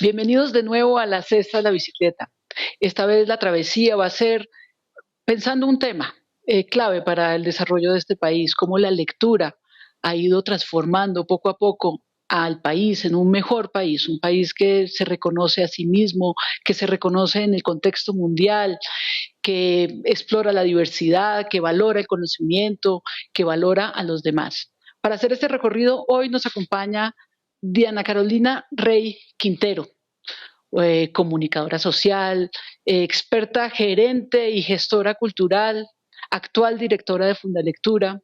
Bienvenidos de nuevo a la Cesta de la Bicicleta. Esta vez la travesía va a ser pensando un tema clave para el desarrollo de este país, cómo la lectura ha ido transformando poco a poco al país en un mejor país, un país que se reconoce a sí mismo, que se reconoce en el contexto mundial, que explora la diversidad, que valora el conocimiento, que valora a los demás. Para hacer este recorrido, hoy nos acompaña Diana Carolina Rey Quintero, comunicadora social, experta gerente y gestora cultural, actual directora de Fundalectura,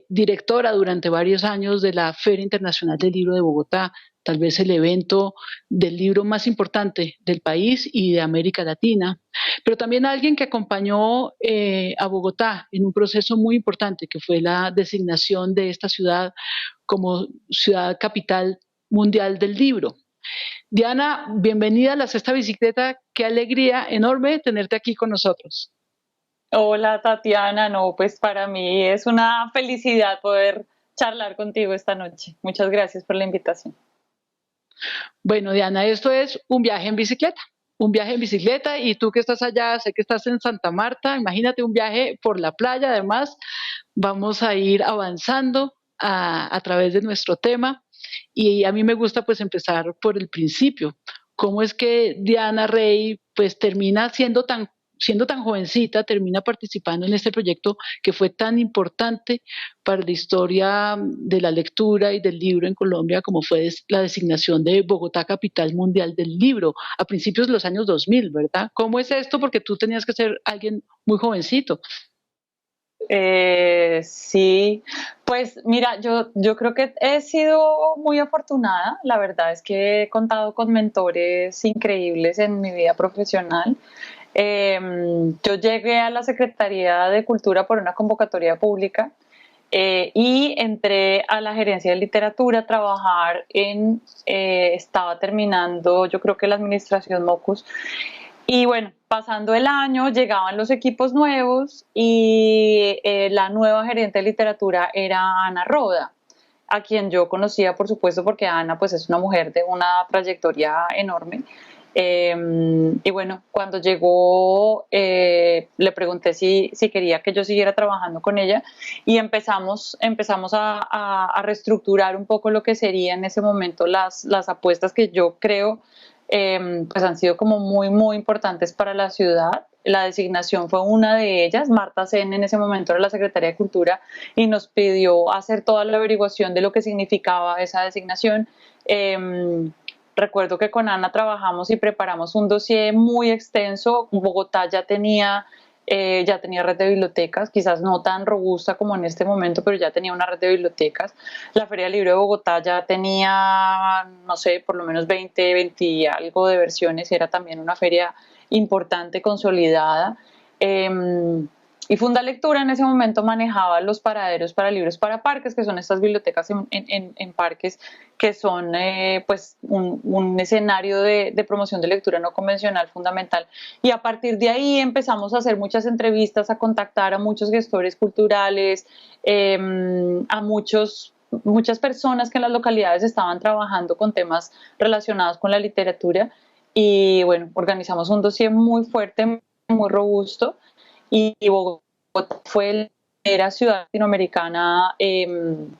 directora durante varios años de la Feria Internacional del Libro de Bogotá, tal vez el evento del libro más importante del país y de América Latina, pero también alguien que acompañó a Bogotá en un proceso muy importante que fue la designación de esta ciudad como ciudad capital mundial del libro. Diana, bienvenida a la Sexta Bicicleta. Qué alegría enorme tenerte aquí con nosotros. Hola Tatiana, no, pues para mí es una felicidad poder charlar contigo esta noche. Muchas gracias por la invitación. Bueno, Diana, esto es un viaje en bicicleta. Un viaje en bicicleta y tú que estás allá, sé que estás en Santa Marta, imagínate un viaje por la playa. Además, vamos a ir avanzando a través de nuestro tema y a mí me gusta pues empezar por el principio. ¿Cómo es que Diana Rey pues termina siendo tan jovencita, termina participando en este proyecto que fue tan importante para la historia de la lectura y del libro en Colombia, como fue la designación de Bogotá Capital Mundial del Libro a principios de los años 2000, ¿verdad? ¿Cómo es esto? Porque tú tenías que ser alguien muy jovencito. Sí, pues mira, yo creo que he sido muy afortunada. La verdad es que he contado con mentores increíbles en mi vida profesional. Yo llegué a la Secretaría de Cultura por una convocatoria pública y entré a la gerencia de literatura a trabajar estaba terminando, yo creo que la administración Mocus. Y bueno, pasando el año, llegaban los equipos nuevos y la nueva gerente de literatura era Ana Roda, a quien yo conocía, por supuesto, porque Ana pues es una mujer de una trayectoria enorme. Y bueno, cuando llegó, le pregunté si quería que yo siguiera trabajando con ella y empezamos a reestructurar un poco lo que sería en ese momento las apuestas que yo creo pues han sido como muy importantes para la ciudad. La designación fue una de ellas. Marta Sen en ese momento era la secretaria de Cultura y nos pidió hacer toda la averiguación de lo que significaba esa designación. Recuerdo que con Ana trabajamos y preparamos un dossier muy extenso. Bogotá ya tenía red de bibliotecas, quizás no tan robusta como en este momento, pero ya tenía una red de bibliotecas. La Feria del Libro de Bogotá ya tenía, no sé, por lo menos 20 y algo de versiones y era también una feria importante, consolidada. Y Fundalectura en ese momento manejaba los paraderos para libros para parques, que son estas bibliotecas en parques, que son pues un escenario de promoción de lectura no convencional fundamental. Y a partir de ahí empezamos a hacer muchas entrevistas, a contactar a muchos gestores culturales, a muchas personas que en las localidades estaban trabajando con temas relacionados con la literatura. Y bueno, organizamos un dossier muy fuerte, muy robusto. Y Bogotá fue la primera ciudad latinoamericana en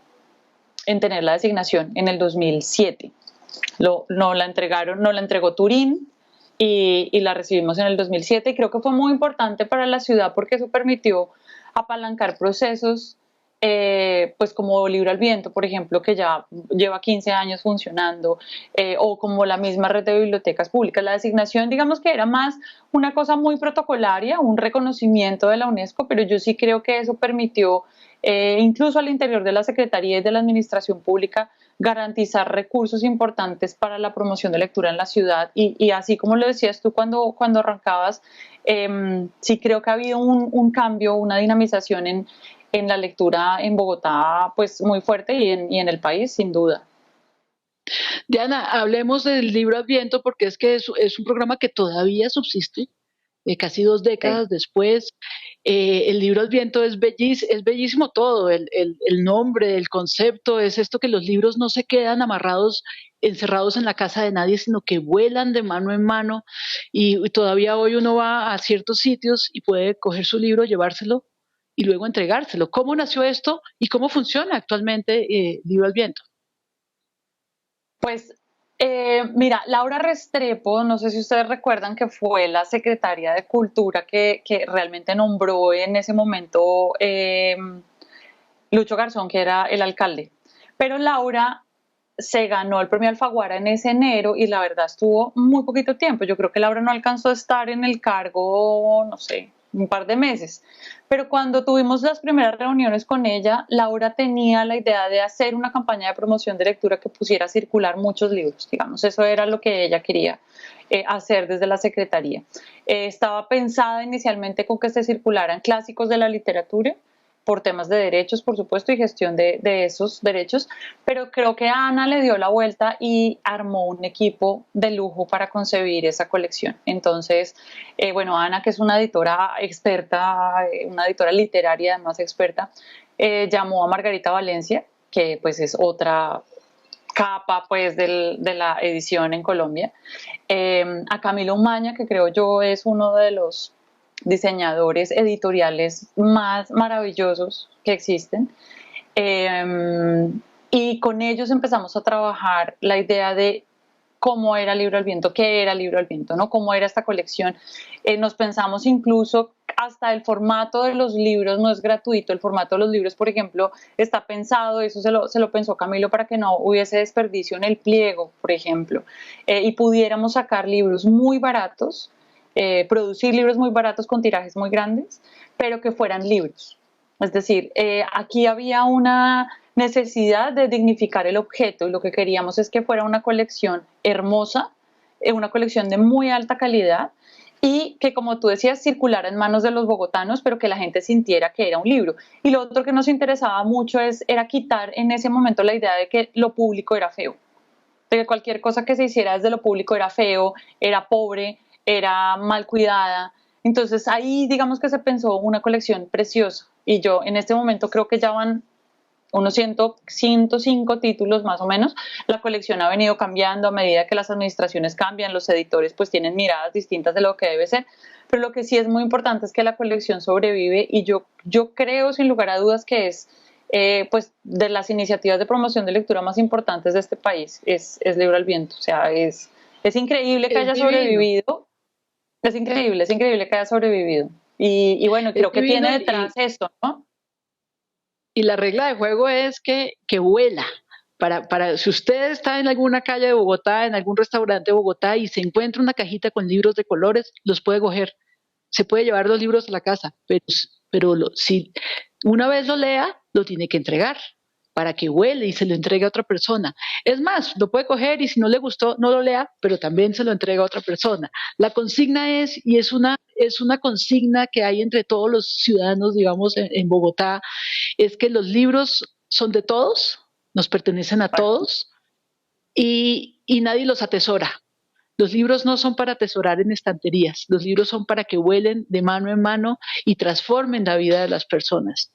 tener la designación en el 2007. Nos la entregó Turín y la recibimos en el 2007 y creo que fue muy importante para la ciudad porque eso permitió apalancar procesos pues como Libro al Viento, por ejemplo, que ya lleva 15 años funcionando, o como la misma red de bibliotecas públicas. La designación, digamos que era más una cosa muy protocolaria, un reconocimiento de la UNESCO, pero yo sí creo que eso permitió, incluso al interior de la Secretaría y de la Administración Pública, garantizar recursos importantes para la promoción de lectura en la ciudad. Y así como lo decías tú cuando arrancabas, sí creo que ha habido un cambio, una dinamización en la lectura en Bogotá, pues muy fuerte y en el país, sin duda. Diana, hablemos del libro Adviento porque es que es un programa que todavía subsiste, casi 2 décadas Sí. después, El libro al viento es bellísimo todo, el nombre, el concepto, es esto que los libros no se quedan amarrados, encerrados en la casa de nadie, sino que vuelan de mano en mano y todavía hoy uno va a ciertos sitios y puede coger su libro, llevárselo y luego entregárselo. ¿Cómo nació esto y cómo funciona actualmente Libro al Viento? Pues mira, Laura Restrepo, no sé si ustedes recuerdan que fue la secretaria de Cultura que realmente nombró en ese momento Lucho Garzón, que era el alcalde. Pero Laura se ganó el premio Alfaguara en ese enero y la verdad estuvo muy poquito tiempo. Yo creo que Laura no alcanzó a estar en el cargo, no sé, un par de meses. Pero cuando tuvimos las primeras reuniones con ella, Laura tenía la idea de hacer una campaña de promoción de lectura que pusiera a circular muchos libros, digamos, eso era lo que ella quería hacer desde la Secretaría. Estaba pensada inicialmente con que se circularan clásicos de la literatura, por temas de derechos, por supuesto, y gestión de esos derechos, pero creo que Ana le dio la vuelta y armó un equipo de lujo para concebir esa colección. Entonces, bueno, Ana, que es una editora experta, una editora literaria además experta, llamó a Margarita Valencia, que pues es otra capa pues de la edición en Colombia, a Camilo Umaña, que creo yo es uno de los diseñadores editoriales más maravillosos que existen. Y con ellos empezamos a trabajar la idea de cómo era Libro al Viento, qué era Libro al Viento, ¿no? Cómo era esta colección. Nos pensamos incluso hasta el formato de los libros no es gratuito. El formato de los libros, por ejemplo, está pensado, eso se lo pensó Camilo para que no hubiese desperdicio en el pliego, por ejemplo, y pudiéramos sacar libros muy baratos, producir libros muy baratos con tirajes muy grandes, pero que fueran libros. Es decir, aquí había una necesidad de dignificar el objeto y lo que queríamos es que fuera una colección hermosa, una colección de muy alta calidad y que, como tú decías, circulara en manos de los bogotanos, pero que la gente sintiera que era un libro. Y lo otro que nos interesaba mucho era quitar en ese momento la idea de que lo público era feo, de que cualquier cosa que se hiciera desde lo público era feo, era pobre, era mal cuidada. Entonces ahí digamos que se pensó una colección preciosa y yo en este momento creo que ya van unos 105 títulos más o menos. La colección ha venido cambiando a medida que las administraciones cambian, los editores pues tienen miradas distintas de lo que debe ser, pero lo que sí es muy importante es que la colección sobrevive y yo creo sin lugar a dudas que es pues de las iniciativas de promoción de lectura más importantes de este país, es Libro al Viento, o sea, es increíble que Es haya divino, sobrevivido, es increíble que haya sobrevivido y bueno, es creo que divino tiene detrás esto, ¿no? y la regla de juego es que vuela. Si usted está en alguna calle de Bogotá, en algún restaurante de Bogotá y se encuentra una cajita con libros de colores, los puede coger. Se puede llevar los libros a la casa, si una vez lo lea, lo tiene que entregar para que huele y se lo entregue a otra persona. Es más, lo puede coger y si no le gustó, no lo lea, pero también se lo entrega a otra persona. La consigna es una consigna que hay entre todos los ciudadanos, digamos, en Bogotá, es que los libros son de todos, nos pertenecen a todos y nadie los atesora. Los libros no son para atesorar en estanterías, los libros son para que vuelen de mano en mano y transformen la vida de las personas.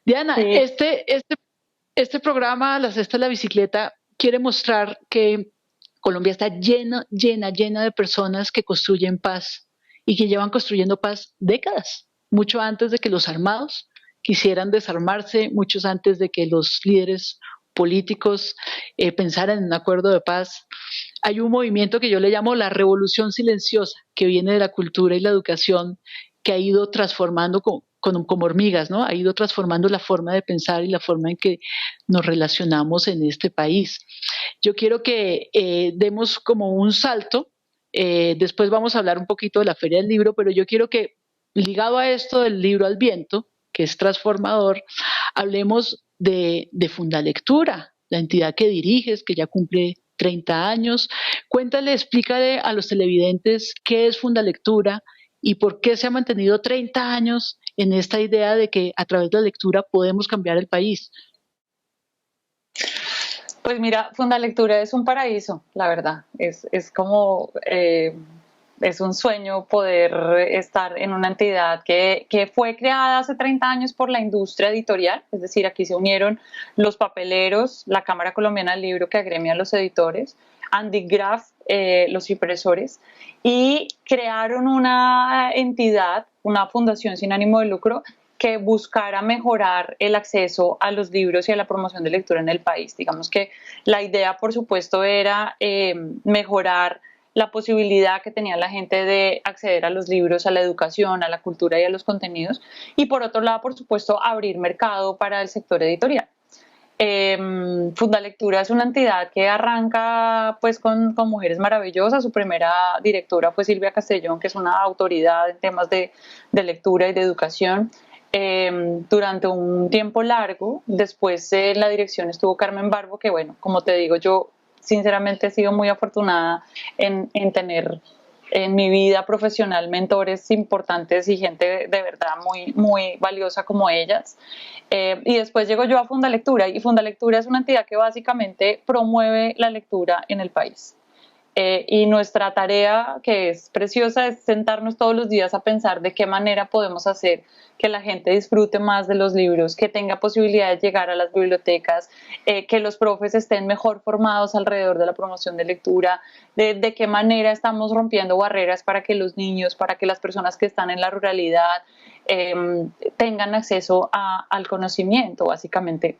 Diana, Sí. este programa, La Cesta de la Bicicleta, quiere mostrar que Colombia está llena de personas que construyen paz y que llevan construyendo paz décadas, mucho antes de que los armados quisieran desarmarse, muchos antes de que los líderes políticos pensaran en un acuerdo de paz. Hay un movimiento que yo le llamo la revolución silenciosa, que viene de la cultura y la educación, que ha ido transformando como hormigas, ¿no? Ha ido transformando la forma de pensar y la forma en que nos relacionamos en este país. Yo quiero que demos como un salto, después vamos a hablar un poquito de la Feria del Libro, pero yo quiero que, ligado a esto del libro al viento, que es transformador, hablemos de Fundalectura, la entidad que diriges, que ya cumple 30 años. Cuéntale, explícale a los televidentes qué es Fundalectura y por qué se ha mantenido 30 años en esta idea de que a través de la lectura podemos cambiar el país. Pues mira, Fundalectura es un paraíso, la verdad. Es como es un sueño poder estar en una entidad que fue creada hace 30 años por la industria editorial, es decir, aquí se unieron los papeleros, la Cámara Colombiana del Libro que agremia a los editores, Andy Graf, los impresores, y crearon una entidad, una fundación sin ánimo de lucro, que buscara mejorar el acceso a los libros y a la promoción de lectura en el país. Digamos que la idea, por supuesto, era mejorar la posibilidad que tenía la gente de acceder a los libros, a la educación, a la cultura y a los contenidos, y por otro lado, por supuesto, abrir mercado para el sector editorial. Fundalectura es una entidad que arranca pues con mujeres maravillosas. Su primera directora fue Silvia Castellón, que es una autoridad en temas de lectura y de educación. Durante un tiempo largo, después en la dirección estuvo Carmen Barbo, que bueno, como te digo, yo sinceramente he sido muy afortunada en tener en mi vida profesional mentores importantes y gente de verdad muy, muy valiosa como ellas. Y después llego yo a Fundalectura, y Fundalectura es una entidad que básicamente promueve la lectura en el país. Y nuestra tarea, que es preciosa, es sentarnos todos los días a pensar de qué manera podemos hacer que la gente disfrute más de los libros, que tenga posibilidad de llegar a las bibliotecas, que los profes estén mejor formados alrededor de la promoción de lectura, de qué manera estamos rompiendo barreras para que los niños, para que las personas que están en la ruralidad tengan acceso al conocimiento, básicamente.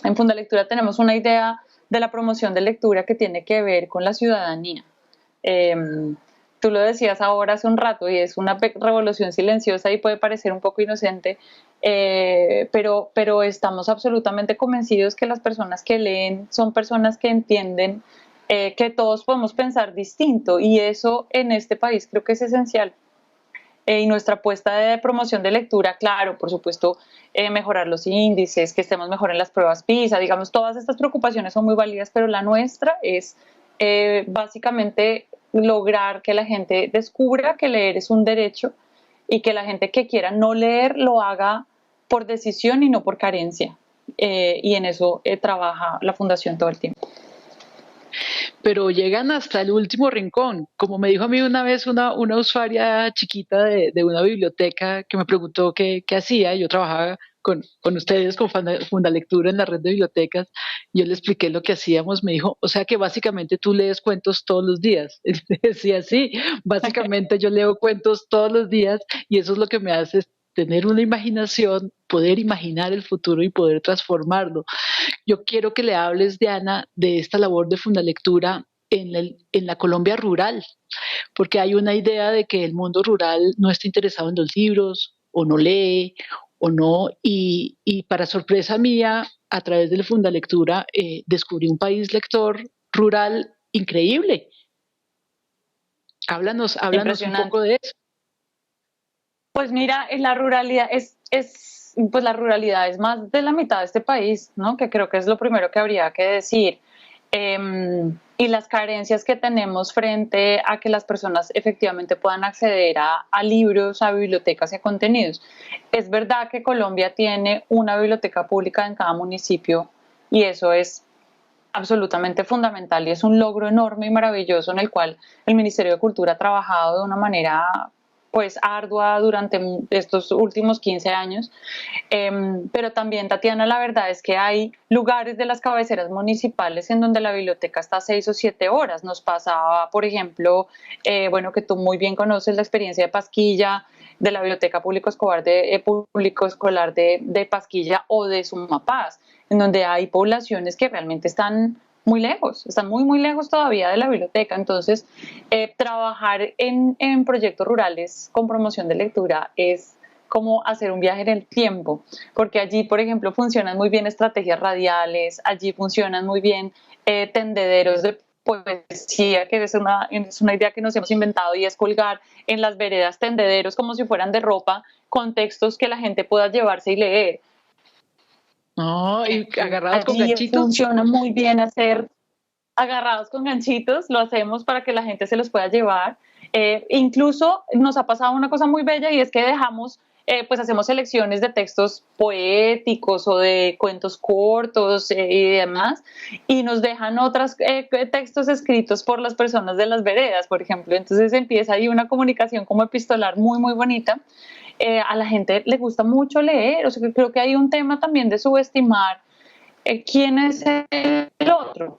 En Fundalectura tenemos una idea de la promoción de lectura que tiene que ver con la ciudadanía. Tú lo decías ahora hace un rato, y es una revolución silenciosa y puede parecer un poco inocente, pero estamos absolutamente convencidos que las personas que leen son personas que entienden que todos podemos pensar distinto, y eso en este país creo que es esencial. Y nuestra apuesta de promoción de lectura, claro, por supuesto, mejorar los índices, que estemos mejor en las pruebas PISA, digamos, todas estas preocupaciones son muy válidas, pero la nuestra es básicamente lograr que la gente descubra que leer es un derecho, y que la gente que quiera no leer lo haga por decisión y no por carencia. Y en eso trabaja la Fundación todo el tiempo. Pero llegan hasta el último rincón. Como me dijo a mí una vez una usuaria chiquita de una biblioteca que me preguntó qué hacía. Yo trabajaba con ustedes, con Fundalectura en la red de bibliotecas. Yo le expliqué lo que hacíamos. Me dijo, o sea que básicamente tú lees cuentos todos los días. Y le decía, sí, básicamente yo leo cuentos todos los días, y eso es lo que me hace tener una imaginación, poder imaginar el futuro y poder transformarlo. Yo quiero que le hables, Diana, de esta labor de Fundalectura en la Colombia rural, porque hay una idea de que el mundo rural no está interesado en los libros, o no lee, o no, y para sorpresa mía, a través de la Fundalectura, descubrí un país lector rural increíble. Háblanos un poco de eso. Pues mira, en la ruralidad pues la ruralidad es más de la mitad de este país, ¿no? Que creo que es lo primero que habría que decir. Y las carencias que tenemos frente a que las personas efectivamente puedan acceder a libros, a bibliotecas y a contenidos. Es verdad que Colombia tiene una biblioteca pública en cada municipio, y eso es absolutamente fundamental, y es un logro enorme y maravilloso en el cual el Ministerio de Cultura ha trabajado de una manera pues ardua durante estos últimos 15 años. Pero también, Tatiana, la verdad es que hay lugares de las cabeceras municipales en donde la biblioteca está 6 o 7 horas. Nos pasaba, por ejemplo, bueno, que tú muy bien conoces la experiencia de Pasquilla, de la Biblioteca Público Escolar de Pasquilla, o de Sumapaz, en donde hay poblaciones que realmente están muy lejos, están muy, muy lejos todavía de la biblioteca. Entonces, trabajar en proyectos rurales con promoción de lectura es como hacer un viaje en el tiempo, porque allí, por ejemplo, funcionan muy bien estrategias radiales, allí funcionan muy bien tendederos de poesía, que es una idea que nos hemos inventado, y es colgar en las veredas tendederos como si fueran de ropa, con textos que la gente pueda llevarse y leer. No, y agarrados con Allí ganchitos. funciona muy bien hacer agarrados con ganchitos, lo hacemos para que la gente se los pueda llevar. Incluso nos ha pasado una cosa muy bella, y es que dejamos pues hacemos selecciones de textos poéticos o de cuentos cortos y demás, y nos dejan otros textos escritos por las personas de las veredas, por ejemplo. Entonces empieza ahí una comunicación como epistolar muy, muy bonita. A la gente le gusta mucho leer, o sea, que creo que hay un tema también de subestimar quién es el otro,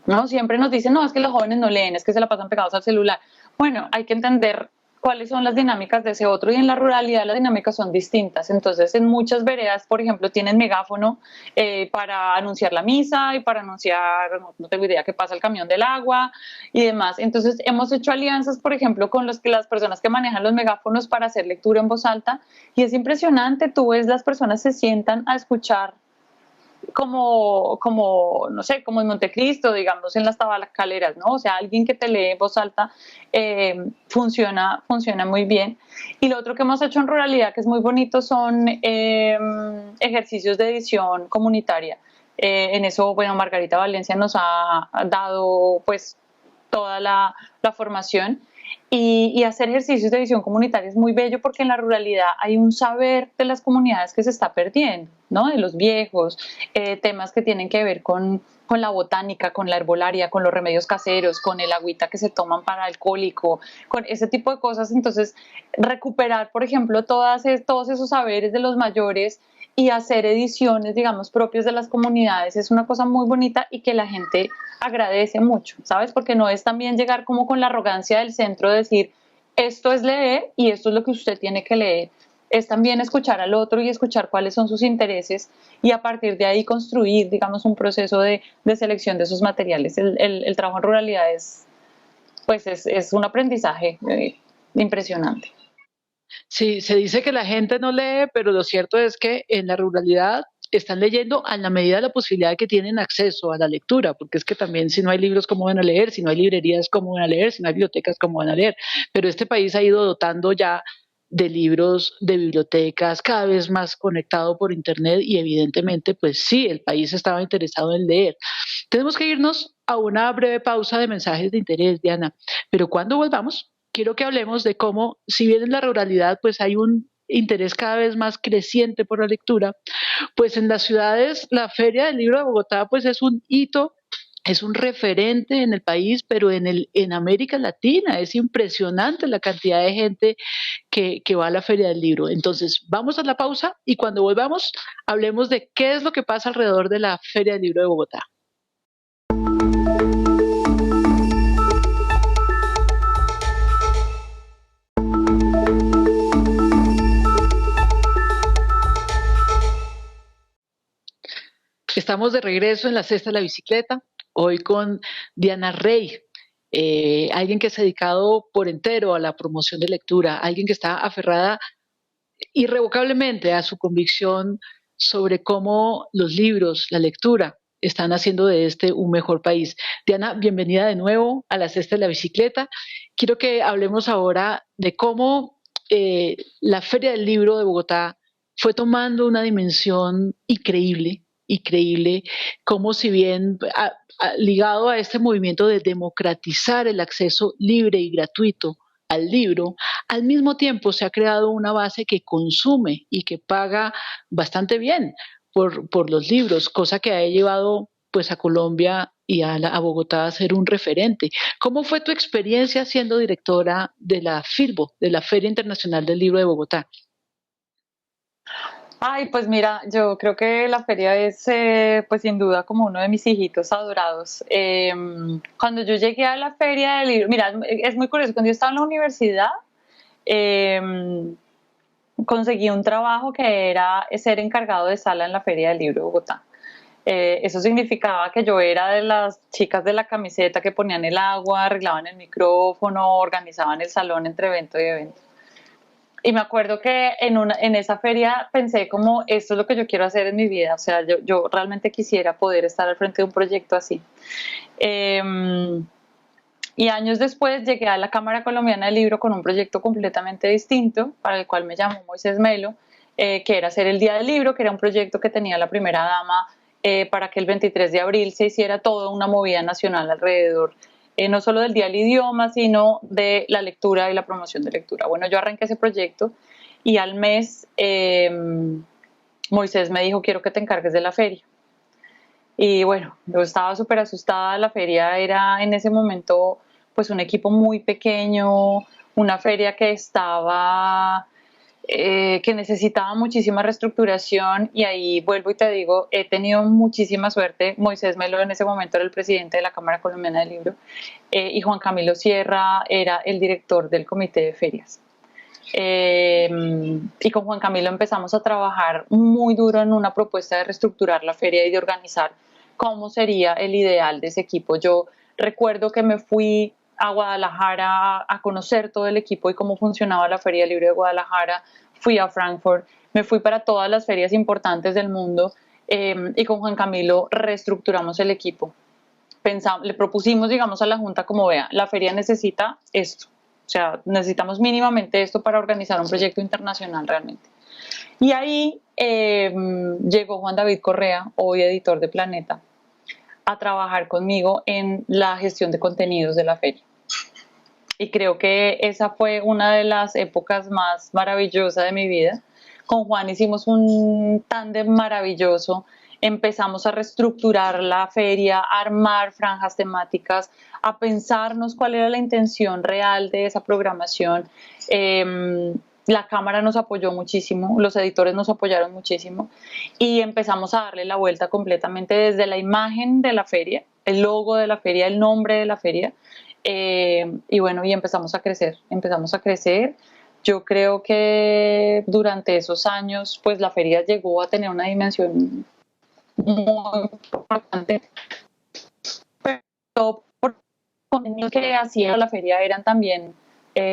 ¿no? Siempre nos dicen, no, es que los jóvenes no leen, es que se la pasan pegados al celular. Bueno, hay que entender cuáles son las dinámicas de ese otro, y en la ruralidad las dinámicas son distintas. Entonces, en muchas veredas, por ejemplo, tienen megáfono para anunciar la misa y para anunciar, no tengo idea, que pasa el camión del agua y demás. Entonces, hemos hecho alianzas, por ejemplo, con las personas que manejan los megáfonos para hacer lectura en voz alta, y es impresionante. Tú ves, las personas se sientan a escuchar no sé, como en Montecristo, digamos, en las tabacaleras, ¿no? O sea, alguien que te lee en voz alta funciona muy bien. Y lo otro que hemos hecho en ruralidad, que es muy bonito, son ejercicios de edición comunitaria. En eso, bueno, Margarita Valencia nos ha dado, pues, toda la formación. Y hacer ejercicios de visión comunitaria es muy bello, porque en la ruralidad hay un saber de las comunidades que se está perdiendo, ¿no? De los viejos, temas que tienen que ver con la botánica, con la herbolaria, con los remedios caseros, con el agüita que se toman para el cólico, con ese tipo de cosas. Entonces, recuperar, por ejemplo, todos esos saberes de los mayores y hacer ediciones, digamos, propias de las comunidades es una cosa muy bonita y que la gente agradece mucho, ¿sabes? Porque no es también llegar como con la arrogancia del centro de decir, esto es leer y esto es lo que usted tiene que leer. Es también escuchar al otro y escuchar cuáles son sus intereses, y a partir de ahí construir, digamos, un proceso de selección de esos materiales. El trabajo en ruralidad es un aprendizaje impresionante. Sí, se dice que la gente no lee, pero lo cierto es que en la ruralidad están leyendo a la medida de la posibilidad de que tienen acceso a la lectura, porque es que también, si no hay libros, ¿cómo van a leer? Si no hay librerías, ¿cómo van a leer? Si no hay bibliotecas, ¿cómo van a leer? Pero este país ha ido dotando ya de libros, de bibliotecas, cada vez más conectado por internet, y evidentemente, pues sí, el país estaba interesado en leer. Tenemos que irnos a una breve pausa de mensajes de interés, Diana, pero cuando volvamos, quiero que hablemos de cómo, si bien en la ruralidad pues hay un interés cada vez más creciente por la lectura, pues en las ciudades la Feria del Libro de Bogotá pues es un hito, es un referente en el país, pero en América Latina es impresionante la cantidad de gente que va a la Feria del Libro. Entonces, vamos a la pausa, y cuando volvamos hablemos de qué es lo que pasa alrededor de la Feria del Libro de Bogotá. Estamos de regreso en la Cesta de la Bicicleta, hoy con Diana Rey, alguien que se ha dedicado por entero a la promoción de lectura, alguien que está aferrada irrevocablemente a su convicción sobre cómo los libros, la lectura, están haciendo de este un mejor país. Diana, bienvenida de nuevo a la Cesta de la Bicicleta. Quiero que hablemos ahora de cómo la Feria del Libro de Bogotá fue tomando una dimensión increíble, increíble, como, si bien ligado a este movimiento de democratizar el acceso libre y gratuito al libro, al mismo tiempo se ha creado una base que consume y que paga bastante bien por los libros, cosa que ha llevado pues a Colombia y a Bogotá a ser un referente. ¿Cómo fue tu experiencia siendo directora de la FILBO, de la Feria Internacional del Libro de Bogotá? Ay, pues mira, yo creo que la feria es, pues sin duda, como uno de mis hijitos adorados. Cuando yo llegué a la feria del libro, mira, es muy curioso, cuando yo estaba en la universidad, eh, conseguí un trabajo que era ser encargado de sala en la feria del libro de Bogotá. Eso significaba que yo era de las chicas de la camiseta que ponían el agua, arreglaban el micrófono, organizaban el salón entre evento y evento. Y me acuerdo que en esa feria pensé como, esto es lo que yo quiero hacer en mi vida. O sea, yo realmente quisiera poder estar al frente de un proyecto así. Y años después llegué a la Cámara Colombiana del Libro con un proyecto completamente distinto, para el cual me llamó Moisés Melo, que era hacer el Día del Libro, que era un proyecto que tenía la primera dama, para que el 23 de abril se hiciera toda una movida nacional alrededor, no solo del Día del Idioma, sino de la lectura y la promoción de lectura. Bueno, yo arranqué ese proyecto y al mes Moisés me dijo, quiero que te encargues de la feria. Y bueno, yo estaba súper asustada, la feria era en ese momento pues un equipo muy pequeño, una feria que estaba, que necesitaba muchísima reestructuración y ahí vuelvo y te digo, he tenido muchísima suerte. Moisés Melo en ese momento era el presidente de la Cámara Colombiana del Libro y Juan Camilo Sierra era el director del comité de ferias. Y con Juan Camilo empezamos a trabajar muy duro en una propuesta de reestructurar la feria y de organizar cómo sería el ideal de ese equipo. Yo recuerdo que me fui a Guadalajara a conocer todo el equipo y cómo funcionaba la Feria Libre de Guadalajara, fui a Frankfurt, me fui para todas las ferias importantes del mundo y con Juan Camilo reestructuramos el equipo. Le propusimos, digamos, a la Junta como vea, la feria necesita esto, o sea, necesitamos mínimamente esto para organizar un proyecto internacional realmente. Y ahí llegó Juan David Correa, hoy editor de Planeta, a trabajar conmigo en la gestión de contenidos de la feria. Y creo que esa fue una de las épocas más maravillosas de mi vida. Con Juan hicimos un tándem maravilloso. Empezamos a reestructurar la feria, a armar franjas temáticas, a pensarnos cuál era la intención real de esa programación. La Cámara nos apoyó muchísimo, los editores nos apoyaron muchísimo y empezamos a darle la vuelta completamente desde la imagen de la feria, el logo de la feria, el nombre de la feria. Y bueno, y empezamos a crecer. Yo creo que durante esos años, pues la feria llegó a tener una dimensión muy importante, pero por lo que hacía la feria eran también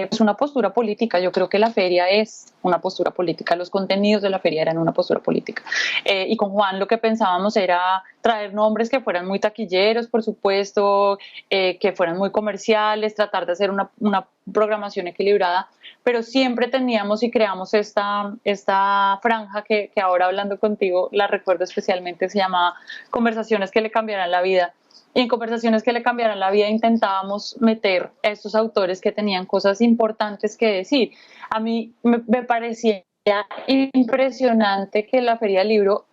pues una postura política. Yo creo que la feria es una postura política, los contenidos de la feria eran una postura política. Y con Juan lo que pensábamos era traer nombres que fueran muy taquilleros, por supuesto, que fueran muy comerciales, tratar de hacer una programación equilibrada, pero siempre teníamos y creamos esta franja que ahora hablando contigo la recuerdo especialmente, se llamaba Conversaciones que le cambiarán la vida. Y en Conversaciones que le cambiarán la vida intentábamos meter a estos autores que tenían cosas importantes que decir. A mí me parecía impresionante que la Feria del Libro,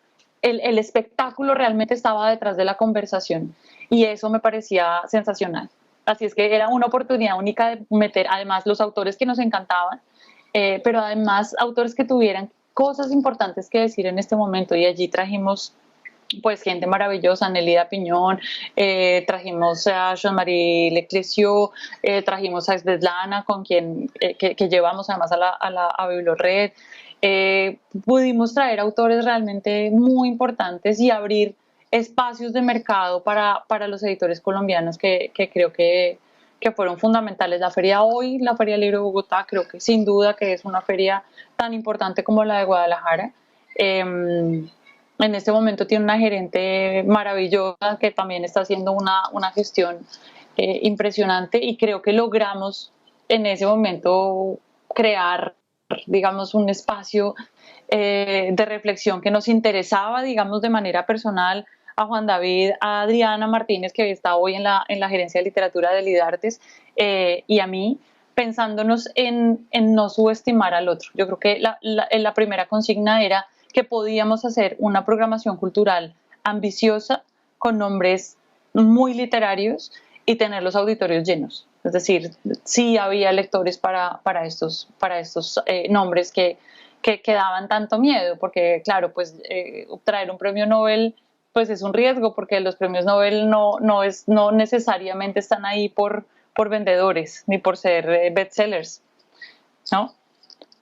el espectáculo realmente estaba detrás de la conversación y eso me parecía sensacional. Así es que era una oportunidad única de meter además los autores que nos encantaban, pero además autores que tuvieran cosas importantes que decir en este momento y allí trajimos pues gente maravillosa, Nelida Piñón, trajimos a Jean-Marie Leclésio, trajimos a Svetlana, con quien que llevamos además a Bibliored. Pudimos traer autores realmente muy importantes y abrir espacios de mercado para los editores colombianos que creo que fueron fundamentales. La feria hoy, la Feria Libre de Bogotá, creo que sin duda que es una feria tan importante como la de Guadalajara. En este momento tiene una gerente maravillosa que también está haciendo una gestión impresionante y creo que logramos en ese momento crear, digamos, un espacio de reflexión que nos interesaba, digamos, de manera personal a Juan David, a Adriana Martínez, que está hoy en la gerencia de literatura de Lidartes, y a mí, pensándonos en no subestimar al otro. Yo creo que la primera consigna era que podíamos hacer una programación cultural ambiciosa con nombres muy literarios y tener los auditorios llenos. Es decir, sí había lectores para estos nombres que daban tanto miedo, porque claro, pues traer un premio Nobel pues es un riesgo, porque los premios Nobel no necesariamente están ahí por vendedores ni por ser bestsellers, ¿no?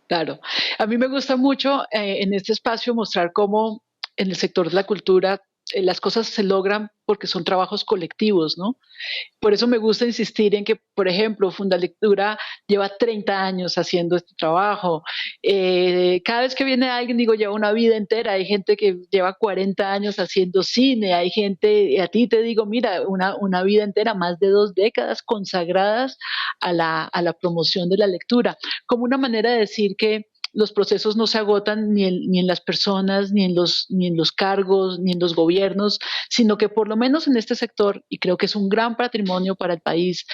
Claro, a mí me gusta mucho en este espacio mostrar cómo en el sector de la cultura las cosas se logran porque son trabajos colectivos, ¿no? Por eso me gusta insistir en que, por ejemplo, Fundalectura lleva 30 años haciendo este trabajo. Cada vez que viene alguien, digo, lleva una vida entera. Hay gente que lleva 40 años haciendo cine, hay gente, a ti te digo, mira, una vida entera, más de 2 décadas consagradas a la promoción de la lectura, como una manera de decir que los procesos no se agotan ni en las personas, ni en los cargos, ni en los gobiernos, sino que por lo menos en este sector, y creo que es un gran patrimonio para el país,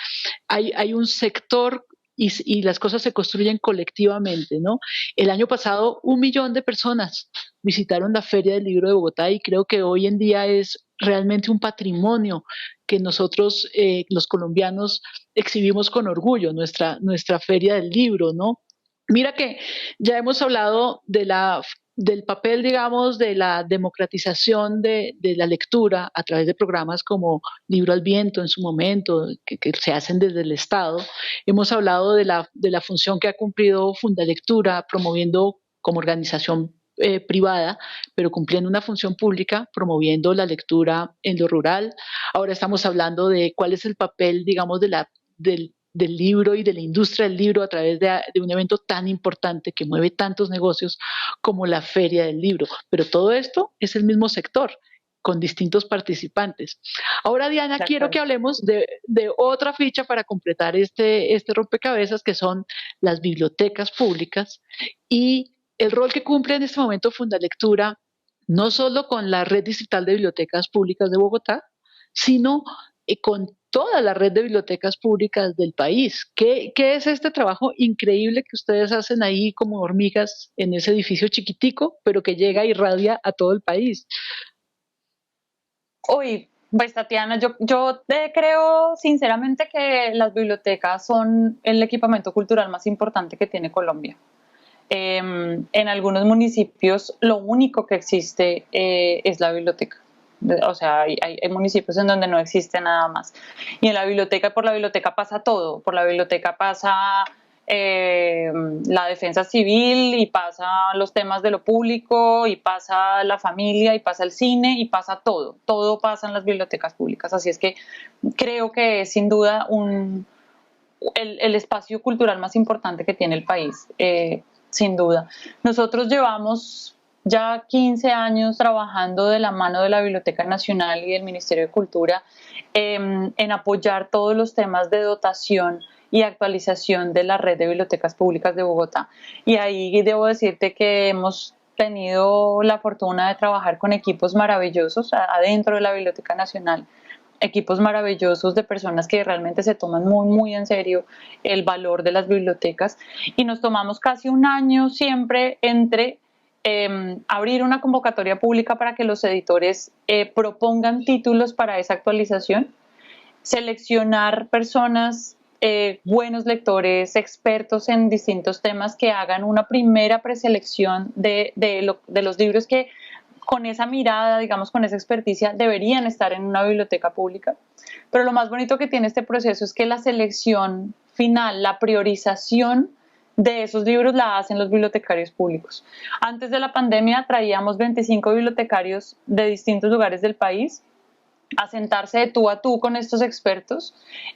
hay un sector y las cosas se construyen colectivamente, ¿no? El año pasado 1 millón de personas visitaron la Feria del Libro de Bogotá y creo que hoy en día es realmente un patrimonio que nosotros, los colombianos, exhibimos con orgullo, nuestra Feria del Libro, ¿no? Mira que ya hemos hablado del papel, digamos, de la democratización de la lectura a través de programas como Libro al Viento en su momento, que se hacen desde el Estado. Hemos hablado de la función que ha cumplido Fundalectura, promoviendo como organización privada, pero cumpliendo una función pública, promoviendo la lectura en lo rural. Ahora estamos hablando de cuál es el papel, digamos, del libro y de la industria del libro a través de un evento tan importante que mueve tantos negocios como la Feria del Libro. Pero todo esto es el mismo sector, con distintos participantes. Ahora, Diana, quiero que hablemos de otra ficha para completar este rompecabezas, que son las bibliotecas públicas y el rol que cumple en este momento Fundalectura, no solo con la Red Distrital de Bibliotecas Públicas de Bogotá, sino con toda la red de bibliotecas públicas del país. ¿Qué es este trabajo increíble que ustedes hacen ahí como hormigas en ese edificio chiquitico, pero que llega e irradia a todo el país? Uy, pues Tatiana, yo creo sinceramente que las bibliotecas son el equipamiento cultural más importante que tiene Colombia. En algunos municipios lo único que existe es la biblioteca. O sea, hay municipios en donde no existe nada más. Y en la biblioteca, por la biblioteca pasa todo. Por la biblioteca pasa la defensa civil, y pasa los temas de lo público, y pasa la familia, y pasa el cine, y pasa todo. Todo pasa en las bibliotecas públicas. Así es que creo que es sin duda el espacio cultural más importante que tiene el país. Sin duda. Nosotros llevamos ya 15 años trabajando de la mano de la Biblioteca Nacional y del Ministerio de Cultura en apoyar todos los temas de dotación y actualización de la red de bibliotecas públicas de Bogotá. Y ahí debo decirte que hemos tenido la fortuna de trabajar con equipos maravillosos adentro de la Biblioteca Nacional, equipos maravillosos de personas que realmente se toman muy, muy en serio el valor de las bibliotecas, y nos tomamos casi un año siempre entre abrir una convocatoria pública para que los editores propongan títulos para esa actualización, seleccionar personas, buenos lectores, expertos en distintos temas, que hagan una primera preselección de los libros que con esa mirada, digamos, con esa experticia, deberían estar en una biblioteca pública. Pero lo más bonito que tiene este proceso es que la selección final, la priorización de esos libros la hacen los bibliotecarios públicos. Antes de la pandemia traíamos 25 bibliotecarios de distintos lugares del país a sentarse de tú a tú con estos expertos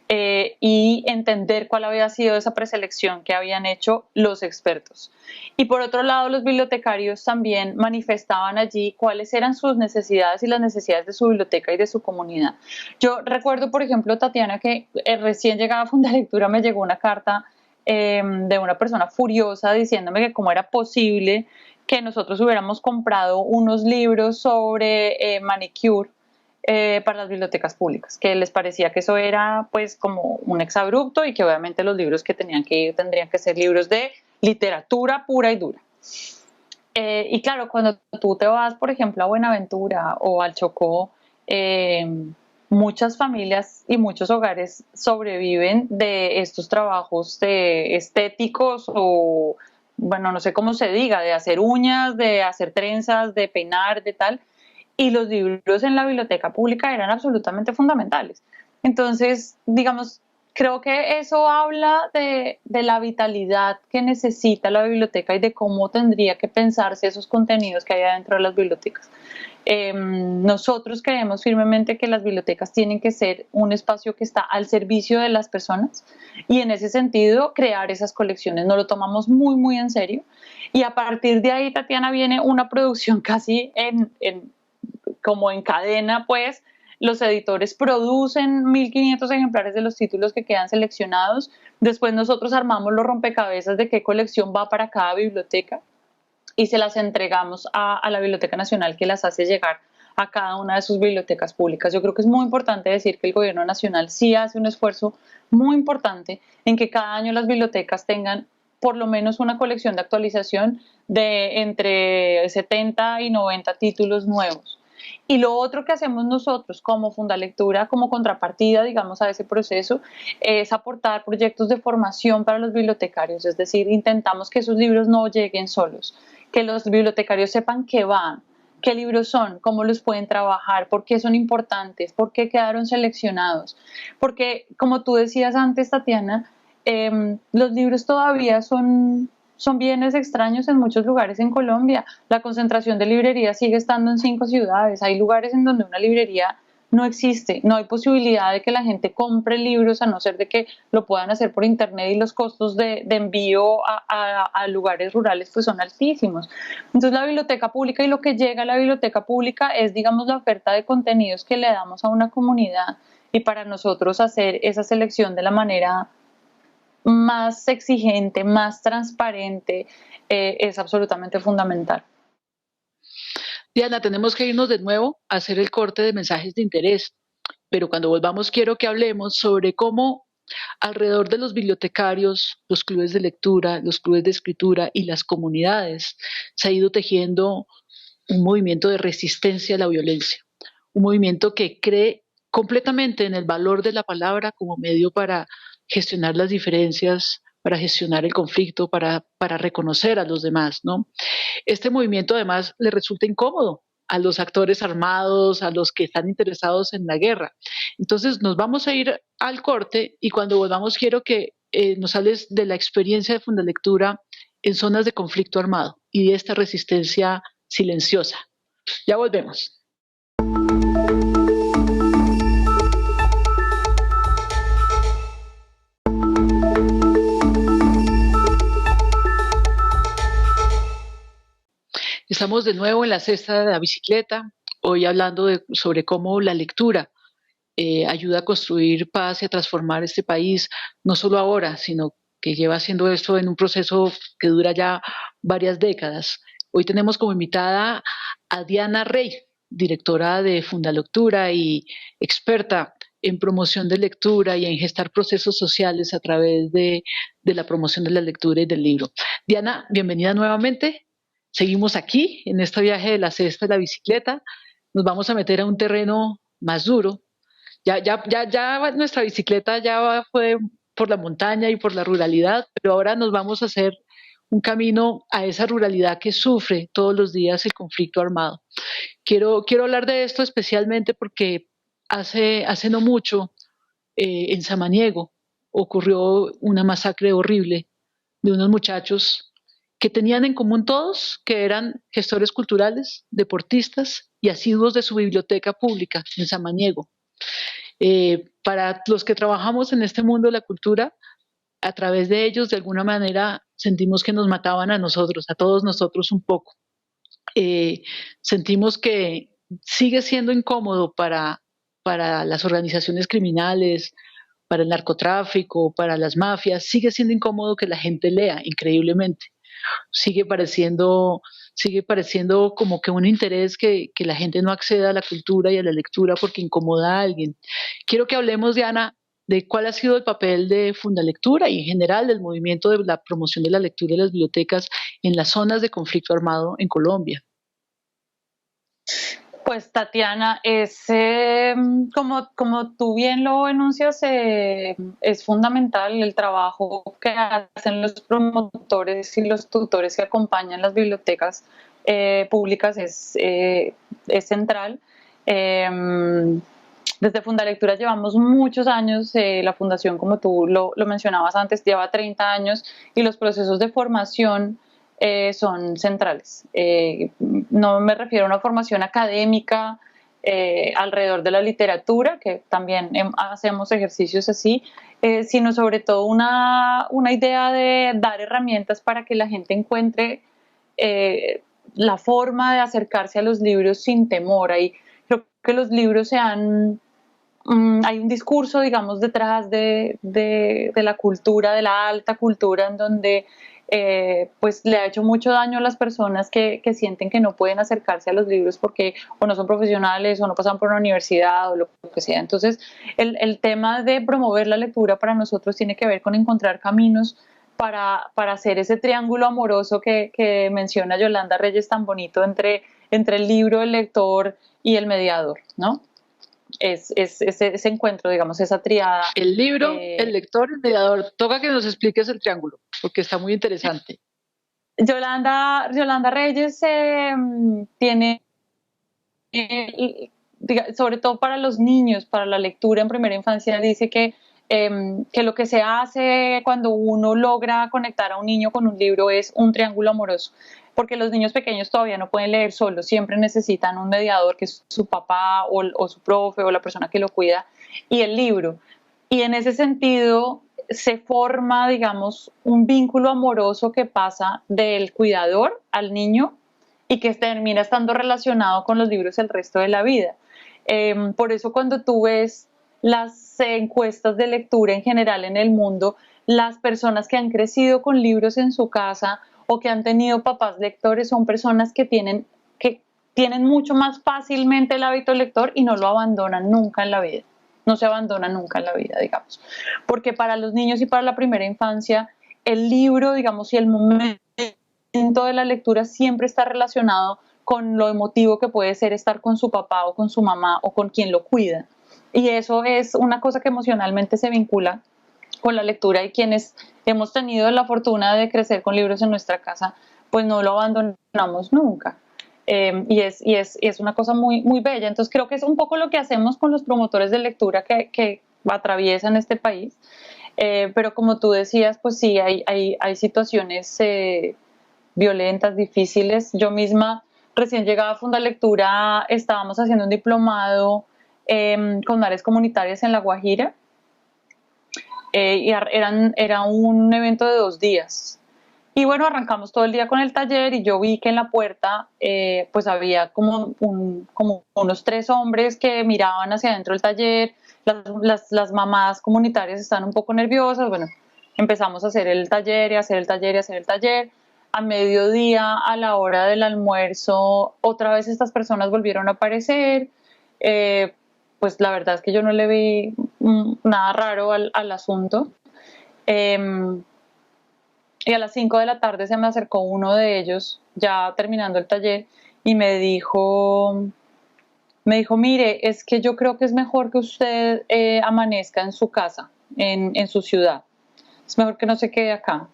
y entender cuál había sido esa preselección que habían hecho los expertos. Y por otro lado, los bibliotecarios también manifestaban allí cuáles eran sus necesidades y las necesidades de su biblioteca y de su comunidad. Yo recuerdo, por ejemplo, Tatiana, que recién llegada a Fundalectura me llegó una carta de una persona furiosa diciéndome que cómo era posible que nosotros hubiéramos comprado unos libros sobre manicure para las bibliotecas públicas, que les parecía que eso era pues como un exabrupto, y que obviamente los libros que tenían que ir tendrían que ser libros de literatura pura y dura. Y claro, cuando tú te vas, por ejemplo, a Buenaventura o al Chocó, muchas familias y muchos hogares sobreviven de estos trabajos estéticos, o bueno, no sé cómo se diga, de hacer uñas, de hacer trenzas, de peinar, de tal. Y los libros en la biblioteca pública eran absolutamente fundamentales. Entonces, digamos, creo que eso habla de la vitalidad que necesita la biblioteca y de cómo tendría que pensarse esos contenidos que hay adentro de las bibliotecas. Nosotros creemos firmemente que las bibliotecas tienen que ser un espacio que está al servicio de las personas, y en ese sentido crear esas colecciones nos lo tomamos muy, muy en serio. Y a partir de ahí, Tatiana, viene una producción casi como en cadena, pues los editores producen 1.500 ejemplares de los títulos que quedan seleccionados. Después nosotros armamos los rompecabezas de qué colección va para cada biblioteca y se las entregamos a la Biblioteca Nacional, que las hace llegar a cada una de sus bibliotecas públicas. Yo creo que es muy importante decir que el gobierno nacional sí hace un esfuerzo muy importante en que cada año las bibliotecas tengan por lo menos una colección de actualización de entre 70 y 90 títulos nuevos. Y lo otro que hacemos nosotros como Fundalectura, como contrapartida, digamos, a ese proceso, es aportar proyectos de formación para los bibliotecarios, es decir, intentamos que esos libros no lleguen solos, que los bibliotecarios sepan qué van, qué libros son, cómo los pueden trabajar, por qué son importantes, por qué quedaron seleccionados. Porque, como tú decías antes, Tatiana, los libros todavía son bienes extraños en muchos lugares en Colombia. La concentración de librerías sigue estando en 5 ciudades. Hay lugares en donde una librería no existe, no hay posibilidad de que la gente compre libros a no ser de que lo puedan hacer por internet y los costos de envío a lugares rurales pues son altísimos. Entonces la biblioteca pública y lo que llega a la biblioteca pública es, digamos, la oferta de contenidos que le damos a una comunidad, y para nosotros hacer esa selección de la manera más exigente, más transparente, es absolutamente fundamental. Diana, tenemos que irnos de nuevo a hacer el corte de mensajes de interés, pero cuando volvamos quiero que hablemos sobre cómo alrededor de los bibliotecarios, los clubes de lectura, los clubes de escritura y las comunidades se ha ido tejiendo un movimiento de resistencia a la violencia, un movimiento que cree completamente en el valor de la palabra como medio para gestionar las diferencias, para gestionar el conflicto, para reconocer a los demás, ¿no? Este movimiento además le resulta incómodo a los actores armados, a los que están interesados en la guerra. Entonces nos vamos a ir al corte y cuando volvamos quiero que nos hables de la experiencia de Fundalectura en zonas de conflicto armado y de esta resistencia silenciosa. Ya volvemos. Estamos de nuevo en la cesta de la bicicleta, hoy hablando sobre cómo la lectura ayuda a construir paz y a transformar este país, no solo ahora, sino que lleva haciendo esto en un proceso que dura ya varias décadas. Hoy tenemos como invitada a Diana Rey, directora de Fundalectura y experta en promoción de lectura y en gestar procesos sociales a través de la promoción de la lectura y del libro. Diana, bienvenida nuevamente. Seguimos aquí en este viaje de la cesta de la bicicleta. Nos vamos a meter a un terreno más duro. Ya nuestra bicicleta ya fue por la montaña y por la ruralidad, pero ahora nos vamos a hacer un camino a esa ruralidad que sufre todos los días el conflicto armado. Quiero hablar de esto especialmente porque hace no mucho en Samaniego ocurrió una masacre horrible de unos muchachos que tenían en común todos que eran gestores culturales, deportistas y asiduos de su biblioteca pública en Samaniego. Para los que trabajamos en este mundo de la cultura, a través de ellos de alguna manera sentimos que nos mataban a nosotros, a todos nosotros un poco. Sentimos que sigue siendo incómodo para las organizaciones criminales, para el narcotráfico, para las mafias, sigue siendo incómodo que la gente lea, increíblemente. Sigue pareciendo como que un interés que la gente no acceda a la cultura y a la lectura porque incomoda a alguien. Quiero que hablemos, Diana, de cuál ha sido el papel de Fundalectura y en general del movimiento de la promoción de la lectura y las bibliotecas en las zonas de conflicto armado en Colombia. Pues Tatiana, como tú bien lo enuncias, es fundamental el trabajo que hacen los promotores y los tutores que acompañan las bibliotecas públicas, es central. Desde Fundalectura llevamos muchos años, la fundación, como tú lo mencionabas antes, lleva 30 años y los procesos de formación son centrales. No me refiero a una formación académica alrededor de la literatura, que también hacemos ejercicios así, sino sobre todo una idea de dar herramientas para que la gente encuentre la forma de acercarse a los libros sin temor. Ahí creo que los libros hay un discurso, digamos, detrás de la cultura, de la alta cultura, en donde pues le ha hecho mucho daño a las personas que sienten que no pueden acercarse a los libros porque o no son profesionales o no pasan por una universidad o lo que sea. Entonces, el tema de promover la lectura para nosotros tiene que ver con encontrar caminos para hacer ese triángulo amoroso que menciona Yolanda Reyes tan bonito entre el libro, el lector y el mediador, ¿no? Es ese encuentro, digamos, esa triada. El libro, el lector, el mediador. Toca que nos expliques el triángulo, porque está muy interesante. Yolanda Reyes tiene, sobre todo para los niños, para la lectura en primera infancia, dice que lo que se hace cuando uno logra conectar a un niño con un libro es un triángulo amoroso, porque los niños pequeños todavía no pueden leer solos, siempre necesitan un mediador que es su papá o su profe o la persona que lo cuida, y el libro. Y en ese sentido se forma, digamos, un vínculo amoroso que pasa del cuidador al niño y que termina estando relacionado con los libros el resto de la vida. Por eso cuando tú ves las encuestas de lectura en general en el mundo, las personas que han crecido con libros en su casa o que han tenido papás lectores son personas que tienen mucho más fácilmente el hábito lector y no lo abandonan nunca en la vida. No se abandona nunca en la vida, digamos. Porque para los niños y para la primera infancia, el libro, digamos, y el momento de la lectura siempre está relacionado con lo emotivo que puede ser estar con su papá o con su mamá o con quien lo cuida. Y eso es una cosa que emocionalmente se vincula con la lectura, y quienes hemos tenido la fortuna de crecer con libros en nuestra casa, pues no lo abandonamos nunca. Y es una cosa muy, muy bella. Entonces creo que es un poco lo que hacemos con los promotores de lectura que atraviesan este país. Pero como tú decías, pues sí, hay situaciones violentas, difíciles. Yo misma, recién llegada a Fundalectura, estábamos haciendo un diplomado con áreas comunitarias en La Guajira, y era un evento de 2 días. Y bueno, arrancamos todo el día con el taller y yo vi que en la puerta pues había como unos 3 hombres que miraban hacia adentro del taller. Las mamás comunitarias están un poco nerviosas. Bueno, empezamos a hacer el taller y hacer el taller y hacer el taller. A mediodía, a la hora del almuerzo, otra vez estas personas volvieron a aparecer. Pues la verdad es que yo no le vi nada raro al asunto. Y a las 5 de la tarde se me acercó uno de ellos, ya terminando el taller, y me dijo, mire, es que yo creo que es mejor que usted amanezca en su casa, en su ciudad. Es mejor que no se quede acá.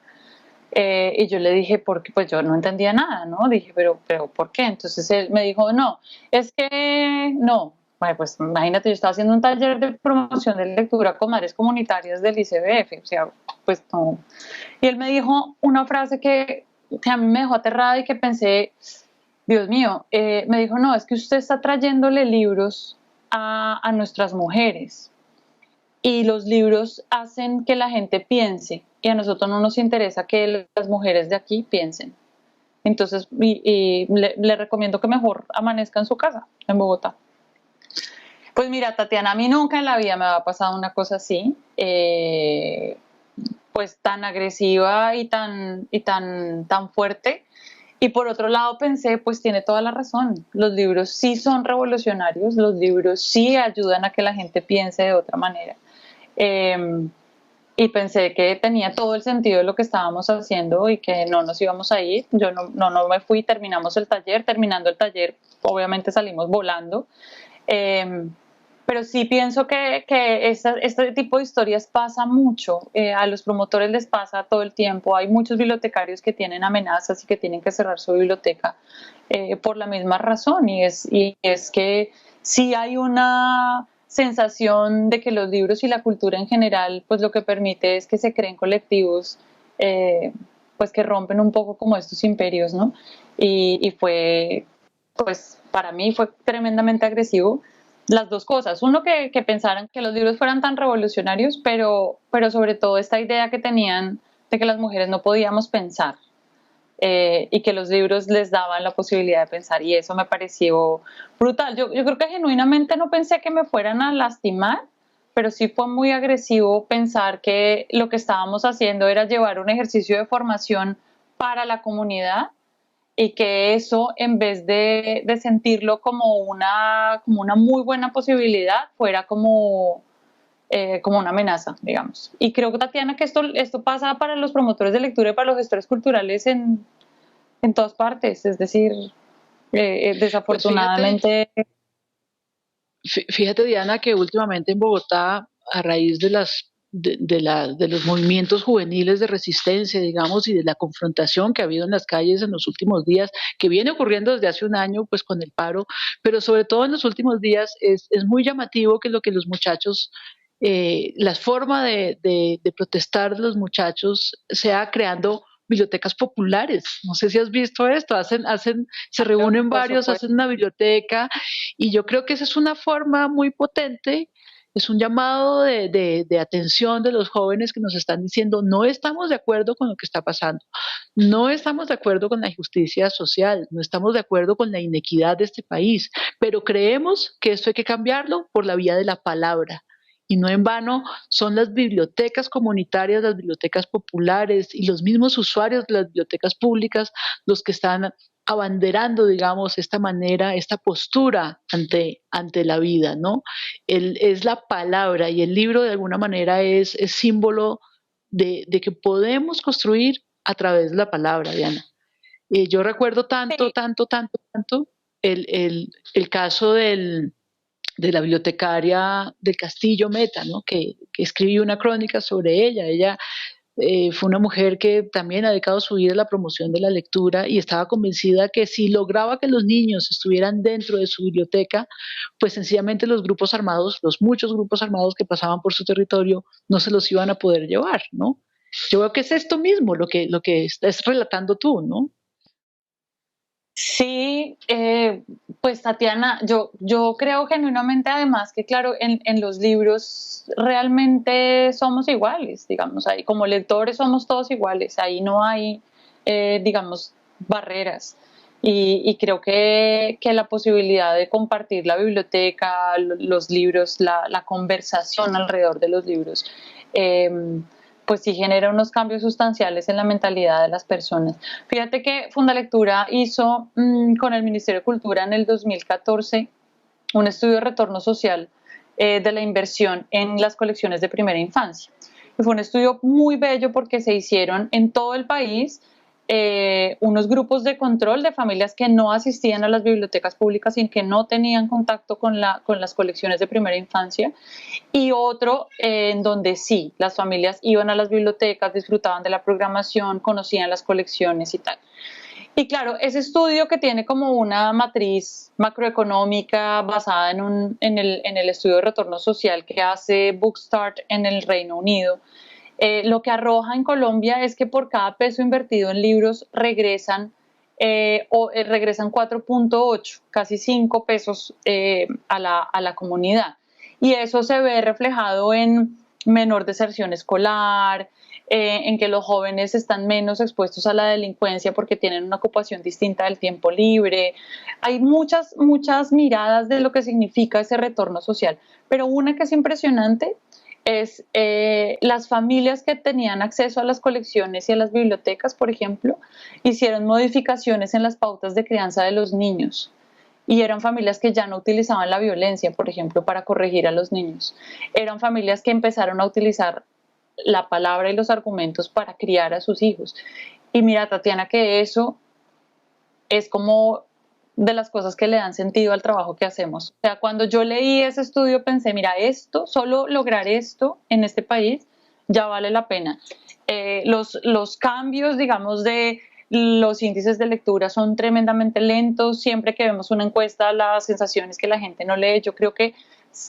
Y yo le dije, porque pues yo no entendía nada, ¿no? Dije, pero ¿por qué? Entonces él me dijo, no, es que no. Bueno, pues imagínate, yo estaba haciendo un taller de promoción de lectura con madres comunitarias del ICBF, o sea, pues no. Y él me dijo una frase que a mí me dejó aterrada y que pensé, Dios mío, me dijo, no, es que usted está trayéndole libros a nuestras mujeres y los libros hacen que la gente piense y a nosotros no nos interesa que las mujeres de aquí piensen. Entonces, le recomiendo que mejor amanezca en su casa, en Bogotá. Pues mira, Tatiana, a mí nunca en la vida me había pasado una cosa así, pues tan agresiva y tan fuerte. Y por otro lado pensé, pues tiene toda la razón, los libros sí son revolucionarios, los libros sí ayudan a que la gente piense de otra manera. Y pensé que tenía todo el sentido de lo que estábamos haciendo y que no nos íbamos a ir. Yo no me fui, terminando el taller obviamente salimos volando. Pero sí pienso que este tipo de historias pasa mucho, a los promotores les pasa todo el tiempo. Hay muchos bibliotecarios que tienen amenazas y que tienen que cerrar su biblioteca por la misma razón, y es que sí hay una sensación de que los libros y la cultura en general pues lo que permite es que se creen colectivos pues que rompen un poco como estos imperios, ¿no? Y fue, pues para mí fue tremendamente agresivo las dos cosas. Uno, que pensaran que los libros fueran tan revolucionarios, pero sobre todo esta idea que tenían de que las mujeres no podíamos pensar, y que los libros les daban la posibilidad de pensar, y eso me pareció brutal. Yo creo que genuinamente no pensé que me fueran a lastimar, pero sí fue muy agresivo pensar que lo que estábamos haciendo era llevar un ejercicio de formación para la comunidad y que eso, en vez de sentirlo como una muy buena posibilidad, fuera como una amenaza, digamos. Y creo, Tatiana, que esto pasa para los promotores de lectura y para los gestores culturales en todas partes, es decir, Pues fíjate, desafortunadamente. fíjate Diana que últimamente en Bogotá, a raíz de los movimientos juveniles de resistencia, digamos, y de la confrontación que ha habido en las calles en los últimos días, que viene ocurriendo desde hace un año, pues con el paro, pero sobre todo en los últimos días es muy llamativo que lo que los muchachos, la forma de protestar de los muchachos sea creando bibliotecas populares. No sé si has visto esto, se Claro, reúnen por varios, supuesto. hacen una biblioteca y yo creo que esa es una forma muy potente, es un llamado de atención de los jóvenes que nos están diciendo no estamos de acuerdo con lo que está pasando, no estamos de acuerdo con la injusticia social, no estamos de acuerdo con la inequidad de este país, pero creemos que esto hay que cambiarlo por la vía de la palabra. Y no en vano son las bibliotecas comunitarias, las bibliotecas populares y los mismos usuarios de las bibliotecas públicas los que están abanderando, digamos, esta manera, esta postura ante la vida, ¿no? Es la palabra y el libro de alguna manera es símbolo de que podemos construir a través de la palabra, Diana. Yo recuerdo tanto, Sí, tanto, tanto, tanto el caso de la bibliotecaria del Castillo Meta, ¿no? Que escribió una crónica sobre ella. Ella fue una mujer que también ha dedicado su vida a la promoción de la lectura y estaba convencida que si lograba que los niños estuvieran dentro de su biblioteca, pues sencillamente los grupos armados, los muchos grupos armados que pasaban por su territorio, no se los iban a poder llevar, ¿no? Yo creo que es esto mismo lo que estás relatando tú, ¿no? sí, pues Tatiana, yo creo genuinamente además que claro, en los libros realmente somos iguales, digamos, ahí como lectores somos todos iguales, ahí no hay, digamos, barreras. Y creo que la posibilidad de compartir la biblioteca, los libros, la conversación alrededor de los libros, eh, pues sí genera unos cambios sustanciales en la mentalidad de las personas. Fíjate que Fundalectura hizo con el Ministerio de Cultura en el 2014 un estudio de retorno social de la inversión en las colecciones de primera infancia. Y fue un estudio muy bello porque se hicieron en todo el país unos grupos de control de familias que no asistían a las bibliotecas públicas y que no tenían contacto con las colecciones de primera infancia, y otro en donde sí, las familias iban a las bibliotecas, disfrutaban de la programación, conocían las colecciones y tal. Y claro, ese estudio que tiene como una matriz macroeconómica basada en el estudio de retorno social que hace Bookstart en el Reino Unido, lo que arroja en Colombia es que por cada peso invertido en libros regresan 4.8, casi 5 pesos a la comunidad. Y eso se ve reflejado en menor deserción escolar, en que los jóvenes están menos expuestos a la delincuencia porque tienen una ocupación distinta del tiempo libre. Hay muchas, muchas miradas de lo que significa ese retorno social, pero una que es impresionante es las familias que tenían acceso a las colecciones y a las bibliotecas, por ejemplo, hicieron modificaciones en las pautas de crianza de los niños y eran familias que ya no utilizaban la violencia, por ejemplo, para corregir a los niños. Eran familias que empezaron a utilizar la palabra y los argumentos para criar a sus hijos. Y mira, Tatiana, que eso es como de las cosas que le dan sentido al trabajo que hacemos. O sea, cuando yo leí ese estudio pensé, mira, esto, solo lograr esto en este país ya vale la pena. Los cambios, digamos, de los índices de lectura son tremendamente lentos. Siempre que vemos una encuesta, la sensación es que la gente no lee. Yo creo que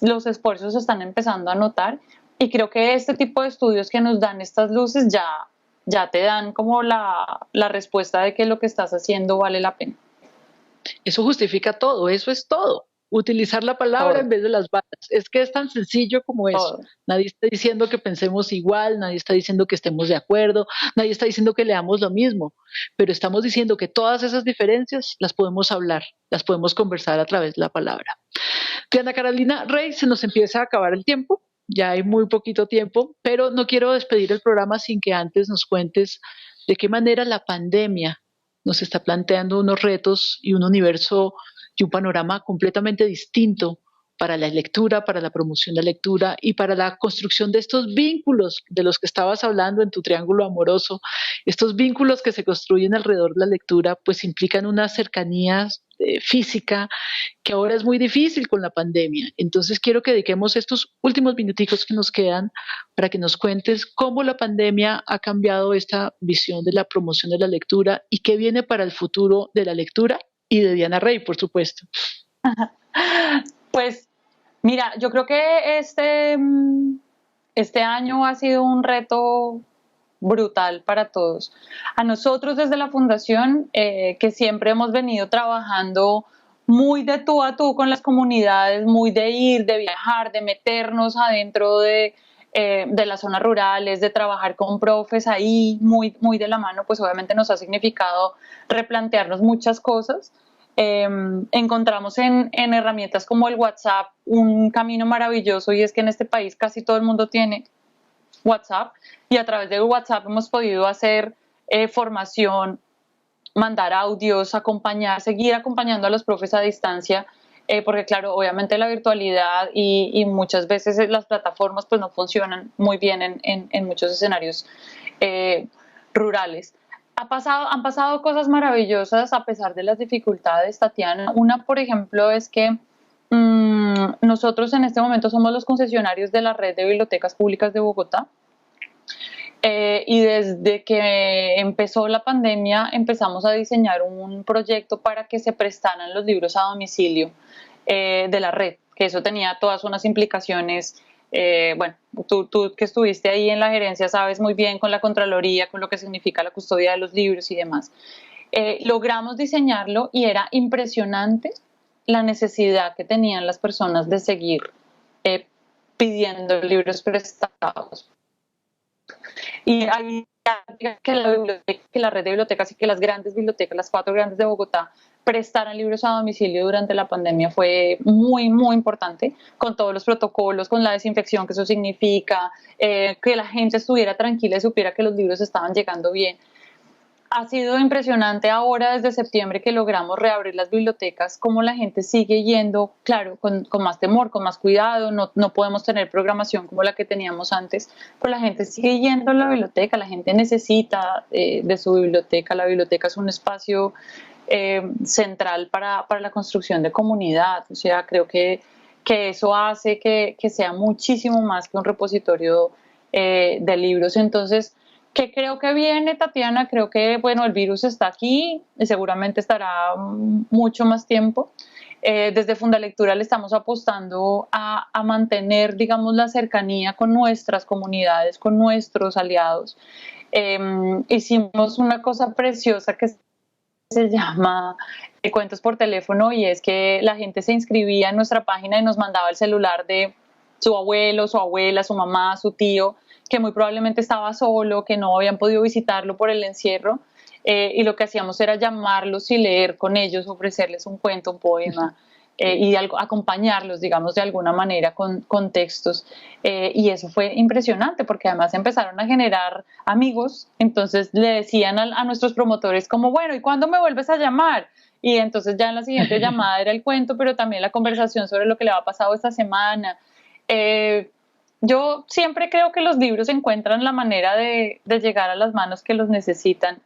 los esfuerzos se están empezando a notar y creo que este tipo de estudios que nos dan estas luces ya te dan como la respuesta de que lo que estás haciendo vale la pena. Eso justifica todo, eso es todo. Utilizar la palabra en Todo, vez de las balas. Es que es tan sencillo como eso. todo. Nadie está diciendo que pensemos igual, nadie está diciendo que estemos de acuerdo, nadie está diciendo que leamos lo mismo, pero estamos diciendo que todas esas diferencias las podemos hablar, las podemos conversar a través de la palabra. Diana Carolina Rey, se nos empieza a acabar el tiempo. ya hay muy poquito tiempo, pero no quiero despedir el programa sin que antes nos cuentes de qué manera la pandemia nos está planteando unos retos y un universo y un panorama completamente distinto para la lectura, para la promoción de la lectura y para la construcción de estos vínculos de los que estabas hablando en tu triángulo amoroso. Estos vínculos que se construyen alrededor de la lectura pues implican una cercanía física que ahora es muy difícil con la pandemia. Entonces quiero que dediquemos estos últimos minuticos que nos quedan para que nos cuentes cómo la pandemia ha cambiado esta visión de la promoción de la lectura y qué viene para el futuro de la lectura y de Diana Rey, por supuesto. Pues mira, yo creo que este año ha sido un reto brutal para todos. A nosotros desde la Fundación, que siempre hemos venido trabajando muy de tú a tú con las comunidades, muy de ir, de viajar, de meternos adentro de las zonas rurales, de trabajar con profes ahí, muy, muy de la mano, pues obviamente nos ha significado replantearnos muchas cosas. Encontramos en herramientas como el WhatsApp un camino maravilloso, y es que en este país casi todo el mundo tiene WhatsApp, y a través de WhatsApp hemos podido hacer formación, mandar audios, acompañar, seguir acompañando a los profes a distancia, porque claro, obviamente la virtualidad y muchas veces las plataformas pues no funcionan muy bien en muchos escenarios rurales. Han pasado cosas maravillosas a pesar de las dificultades, Tatiana. Una, por ejemplo, es que nosotros en este momento somos los concesionarios de la red de bibliotecas públicas de Bogotá. Y desde que empezó la pandemia empezamos a diseñar un proyecto para que se prestaran los libros a domicilio de la red, que eso tenía todas unas implicaciones. Bueno, tú que estuviste ahí en la gerencia sabes muy bien con la Contraloría, con lo que significa la custodia de los libros y demás. Logramos diseñarlo y era impresionante la necesidad que tenían las personas de seguir pidiendo libros prestados. Y hay que la red de bibliotecas y que las grandes bibliotecas, las 4 grandes de Bogotá, prestaran libros a domicilio durante la pandemia fue muy, muy importante, con todos los protocolos, con la desinfección que eso significa, que la gente estuviera tranquila y supiera que los libros estaban llegando bien. Ha sido impresionante ahora desde septiembre que logramos reabrir las bibliotecas, cómo la gente sigue yendo, claro, con más temor, con más cuidado, no podemos tener programación como la que teníamos antes, pero la gente sigue yendo a la biblioteca, la gente necesita de su biblioteca. La biblioteca es un espacio central para la construcción de comunidad, o sea, creo que eso hace que sea muchísimo más que un repositorio de libros. Entonces, ¿qué creo que viene, Tatiana? Creo que, bueno, el virus está aquí y seguramente estará mucho más tiempo. Desde Fundalectura le estamos apostando a mantener, digamos, la cercanía con nuestras comunidades, con nuestros aliados. Hicimos una cosa preciosa que se llama Cuentos por Teléfono, y es que la gente se inscribía en nuestra página y nos mandaba el celular de su abuelo, su abuela, su mamá, su tío, que muy probablemente estaba solo, que no habían podido visitarlo por el encierro, y lo que hacíamos era llamarlos y leer con ellos, ofrecerles un cuento, un poema, y acompañarlos, digamos, de alguna manera con textos. Y eso fue impresionante porque además empezaron a generar amigos. Entonces le decían a nuestros promotores como, bueno, ¿y cuándo me vuelves a llamar? Y entonces ya en la siguiente llamada era el cuento, pero también la conversación sobre lo que le había pasado esta semana. Yo siempre creo que los libros encuentran la manera de llegar a las manos que los necesitan,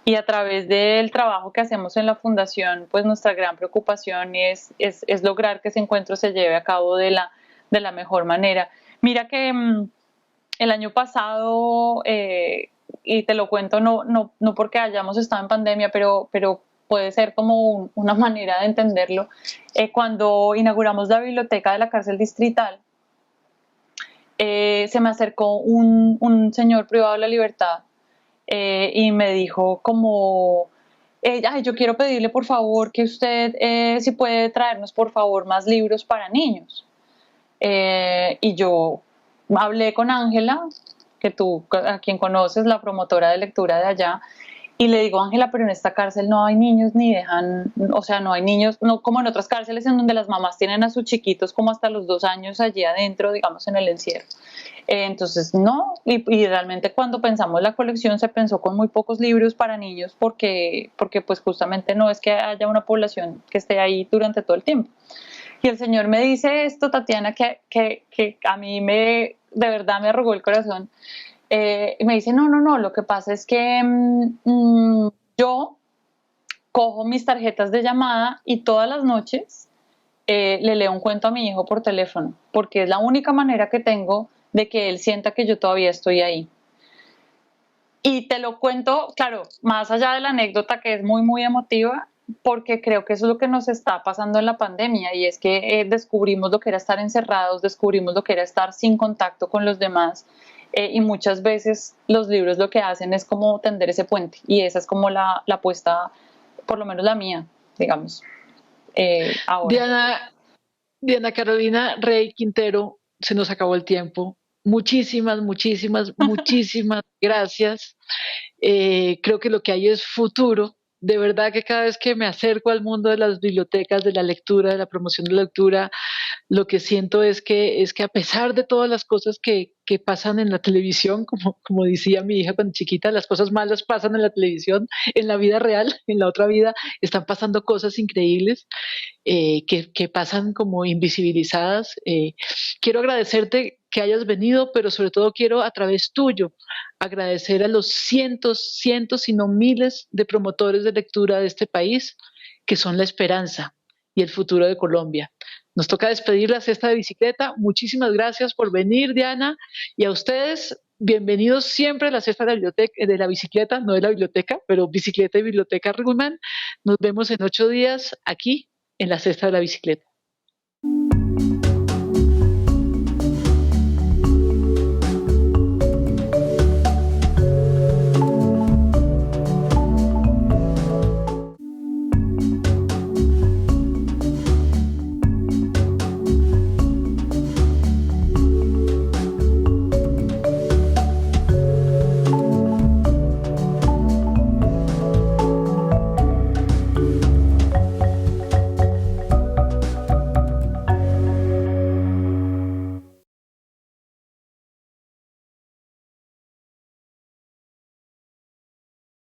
y a través del trabajo que hacemos en la Fundación, pues nuestra gran preocupación es lograr que ese encuentro se lleve a cabo de la mejor manera. Mira que el año pasado, y te lo cuento no porque hayamos estado en pandemia, pero puede ser como una manera de entenderlo, cuando inauguramos la biblioteca de la cárcel distrital, se me acercó un señor privado de la libertad y me dijo como, ay, yo quiero pedirle por favor que usted si puede traernos por favor más libros para niños. Y yo hablé con Ángela, que tú, a quien conoces, la promotora de lectura de allá, Y le digo, Ángela, pero en esta cárcel no hay niños ni dejan, o sea, no hay niños, no como en otras cárceles en donde las mamás tienen a sus chiquitos como hasta los 2 años allí adentro, digamos, en el encierro. Entonces, no, y realmente cuando pensamos la colección se pensó con muy pocos libros para niños porque pues justamente no es que haya una población que esté ahí durante todo el tiempo. Y el Señor me dice esto, Tatiana, que a mí de verdad me arrugó el corazón. Me dice, no, lo que pasa es que yo cojo mis tarjetas de llamada y todas las noches le leo un cuento a mi hijo por teléfono, porque es la única manera que tengo de que él sienta que yo todavía estoy ahí. Y te lo cuento, claro, más allá de la anécdota que es muy, muy emotiva, porque creo que eso es lo que nos está pasando en la pandemia y es que descubrimos lo que era estar encerrados, descubrimos lo que era estar sin contacto con los demás y muchas veces los libros lo que hacen es como tender ese puente y esa es como la apuesta, por lo menos la mía, digamos, ahora. Diana Carolina Rey Quintero, se nos acabó el tiempo. Muchísimas, muchísimas, muchísimas gracias. Creo que lo que hay es futuro. De verdad que cada vez que me acerco al mundo de las bibliotecas, de la lectura, de la promoción de la lectura, lo que siento es que a pesar de todas las cosas que pasan en la televisión, como decía mi hija cuando chiquita, las cosas malas pasan en la televisión, en la vida real, en la otra vida, están pasando cosas increíbles que pasan como invisibilizadas. Quiero agradecerte que hayas venido, pero sobre todo quiero a través tuyo agradecer a los cientos, cientos, si no miles de promotores de lectura de este país, que son la esperanza y el futuro de Colombia. Nos toca despedir la cesta de bicicleta. Muchísimas gracias por venir, Diana, y a ustedes, bienvenidos siempre a la cesta de la, de la bicicleta, no de la biblioteca, pero bicicleta y biblioteca Ruhlmann. Nos vemos en 8 días aquí en la cesta de la bicicleta.